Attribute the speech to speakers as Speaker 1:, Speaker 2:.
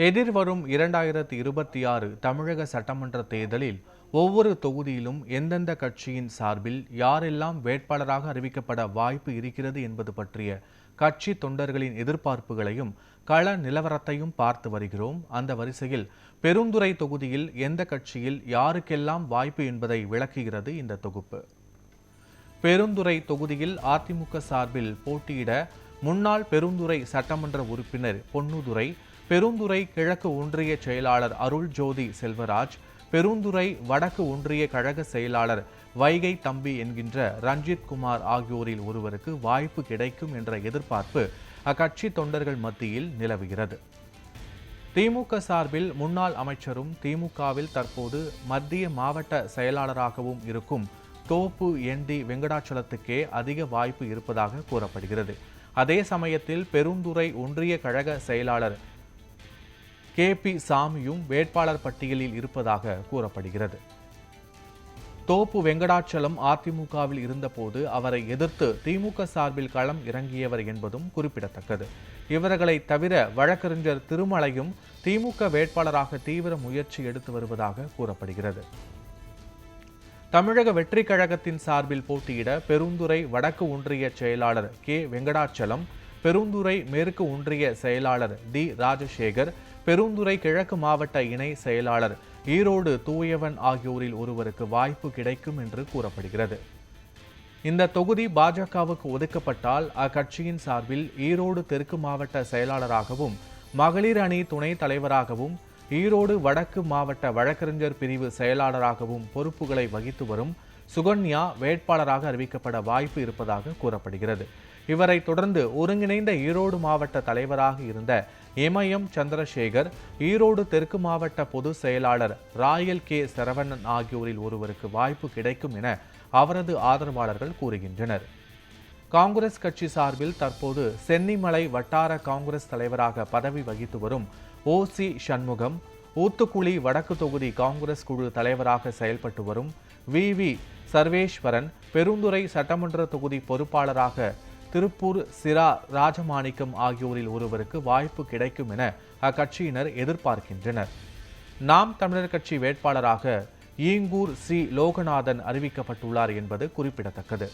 Speaker 1: எதிர்வரும் 2026 தமிழக சட்டமன்ற தேர்தலில் ஒவ்வொரு தொகுதியிலும் எந்தெந்த கட்சியின் சார்பில் யாரெல்லாம் வேட்பாளராக அறிவிக்கப்பட வாய்ப்பு இருக்கிறது என்பது பற்றிய கட்சி தொண்டர்களின் எதிர்பார்ப்புகளையும் கள நிலவரத்தையும் பார்த்து வருகிறோம். அந்த வரிசையில் பெருந்துறை தொகுதியில் எந்த கட்சியில் யாருக்கெல்லாம் வாய்ப்பு என்பதை விளக்குகிறது இந்த தொகுப்பு. பெருந்துறை தொகுதியில் அதிமுக சார்பில் போட்டியிட முன்னாள் பெருந்துறை சட்டமன்ற உறுப்பினர் பொன்னுதுரை, பெருந்துறை கிழக்கு ஒன்றிய செயலாளர் அருள் ஜோதி செல்வராஜ், பெருந்துறை வடக்கு ஒன்றிய கழக செயலாளர் வைகை தம்பி என்கின்ற ரஞ்சித் குமார் ஆகியோரில் ஒருவருக்கு வாய்ப்பு கிடைக்கும் என்ற எதிர்பார்ப்பு அக்கட்சி தொண்டர்கள் மத்தியில் நிலவுகிறது. திமுக சார்பில் முன்னாள் அமைச்சரும் திமுகவில் தற்போது மத்திய மாவட்ட செயலாளராகவும் இருக்கும் தோப்பு என்டி வெங்கடாச்சலத்துக்கே அதிக வாய்ப்பு இருப்பதாக கூறப்படுகிறது. அதே சமயத்தில் பெருந்துறை ஒன்றிய கழக செயலாளர் KP சாமியும் வேட்பாளர் பட்டியலில் இருப்பதாக கூறப்படுகிறது. தோப்பு வெங்கடாச்சலம் அதிமுகவில் இருந்தபோது அவரை எதிர்த்து திமுக சார்பில் களம் இறங்கியவர் என்பதும் குறிப்பிடத்தக்கது. இவர்களை தவிர வழக்கறிஞர் திருமலையும் திமுக வேட்பாளராக தீவிர முயற்சி எடுத்து வருவதாக கூறப்படுகிறது. தமிழக வெற்றி கழகத்தின் சார்பில் போட்டியிட பெருந்துறை வடக்கு ஒன்றிய செயலாளர் K வெங்கடாச்சலம், பெருந்துறை மேற்கு ஒன்றிய செயலாளர் D ராஜசேகர், பெருந்துறை கிழக்கு மாவட்ட இணை செயலாளர் ஈரோடு தூயவன் ஆகியோரில் ஒருவருக்கு வாய்ப்பு கிடைக்கும் என்று கூறப்படுகிறது. இந்த தொகுதி பாஜகவுக்கு ஒதுக்கப்பட்டால் அக்கட்சியின் சார்பில் ஈரோடு தெற்கு மாவட்ட செயலாளராகவும், மகளிர் அணி துணை தலைவராகவும், ஈரோடு வடக்கு மாவட்ட வழக்கறிஞர் பிரிவு செயலாளராகவும் பொறுப்புகளை வகித்து வரும் சுகன்யா வேட்பாளராக அறிவிக்கப்பட வாய்ப்பு இருப்பதாக கூறப்படுகிறது. இவரை தொடர்ந்து ஒருங்கிணைந்த ஈரோடு மாவட்ட தலைவராக இருந்த எம்ஐஎம் சந்திரசேகர், ஈரோடு தெற்கு மாவட்ட பொதுச் செயலாளர் ராயல் K சரவணன் ஆகியோரில் ஒருவருக்கு வாய்ப்பு கிடைக்கும் என அவரது ஆதரவாளர்கள் கூறுகின்றனர். காங்கிரஸ் கட்சி சார்பில் தற்போது சென்னிமலை வட்டார காங்கிரஸ் தலைவராக பதவி வகித்து வரும் OC சண்முகம், ஊத்துக்குளி வடக்கு தொகுதி காங்கிரஸ் குழு தலைவராக செயல்பட்டு வரும் VV சர்வேஸ்வரன், பெருந்துறை சட்டமன்ற தொகுதி பொறுப்பாளராக திருப்பூர் சிரா ராஜமாணிக்கம் ஆகியோரில் ஒருவருக்கு வாய்ப்பு கிடைக்கும் என அக்கட்சியினர் எதிர்பார்க்கின்றனர். நாம் தமிழர் கட்சி வேட்பாளராக ஈங்கூர் C லோகநாதன் அறிவிக்கப்பட்டுள்ளார் என்பது குறிப்பிடத்தக்கது.